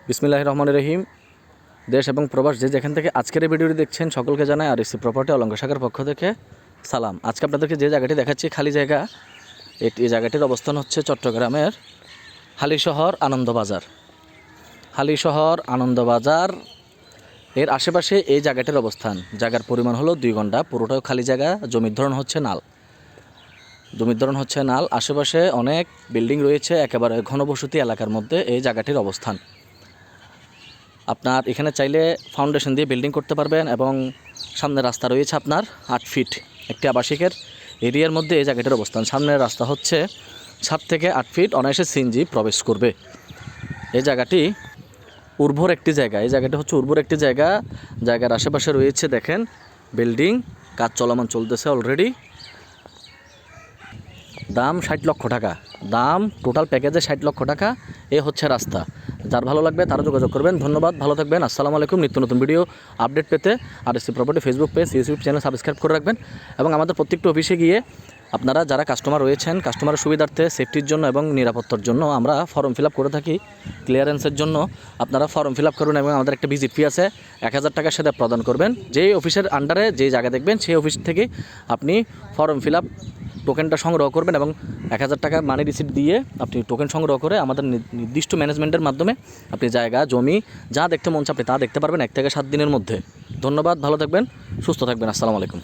বিসমিল্লাহির রহমানির রহিম। দেশ এবং প্রবাস যে যেখান থেকে আজকের এই ভিডিওটি দেখছেন সকলকে জানাই আর এসি প্রপার্টি অলঙ্কার শাখার পক্ষ থেকে সালাম। আজকে আপনাদেরকে যে জায়গাটি দেখাচ্ছি খালি জায়গা, এই জায়গাটির অবস্থান হচ্ছে চট্টগ্রামের হালিশহর আনন্দবাজার। হালিশহর আনন্দবাজার এর আশেপাশে এই জায়গাটির অবস্থান। জায়গার পরিমাণ হলো 2 ঘন্টা, পুরোটাও খালি জায়গা। জমির ধরন হচ্ছে নাল। আশেপাশে অনেক বিল্ডিং রয়েছে, একেবারে ঘনবসতি এলাকার মধ্যে এই জায়গাটির অবস্থান। আপনার এখানে চাইলে ফাউন্ডেশন দিয়ে বিল্ডিং করতে পারবেন এবং সামনে রাস্তা রয়েছে আপনার 8 ফিট। একটি আবাসিকের এরিয়ার মধ্যে এই জায়গাটির অবস্থান। সামনের রাস্তা হচ্ছে 7 থেকে 8 ফিট, অনায়াসে সিএনজি প্রবেশ করবে। এই জায়গাটি উর্বর একটি জায়গা। এই জায়গাটি হচ্ছে উর্বর একটি জায়গা। জায়গার আশেপাশে রয়েছে দেখেন বিল্ডিং, কাজ চলমান চলতেছে অলরেডি। দাম 60 লক্ষ টাকা, দাম টোটাল প্যাকেজে 60 লক্ষ টাকা। এ হচ্ছে রাস্তা। যার ভালো লাগবে তারা যোগাযোগ করবেন। ধন্যবাদ, ভালো থাকবেন। আসসালামু আলাইকুম। নিত্য নতুন ভিডিও আপডেট পেতে আর AC property Facebook page, YouTube channel subscribe করে রাখবেন এবং আমাদের প্রত্যেকটি অফিসে গিয়ে আপনারা যারা কাস্টমার রয়েছেন, কাস্টমারের সুবিধার্থে, সেফটির জন্য এবং নিরাপত্তার জন্য আমরা ফর্ম ফিল আপ করে থাকি। ক্লিয়ারেন্সের জন্য আপনারা ফর্ম ফিল আপ করবেন এবং আমাদের একটা ভিজিট ফি আছে 1000 টাকার সাথে প্রদান করবেন। যেই অফিসের আন্ডারে যে জায়গা দেখবেন সেই অফিস থেকে আপনি ফর্ম ফিল আপ টোকেনটা সংগ্রহ করবেন এবং 1000 টাকা মানি রিসিপ্ট দিয়ে আপনি টোকেন সংগ্রহ করে আমাদের নির্দিষ্ট ম্যানেজমেন্টের মাধ্যমে আপনি জায়গা, জমি যা দেখতে মন চায় আপনি তা দেখতে পারবেন 1 থেকে 7 দিনের মধ্যে। ধন্যবাদ, ভালো থাকবেন, সুস্থ থাকবেন। আসসালামু আলাইকুম।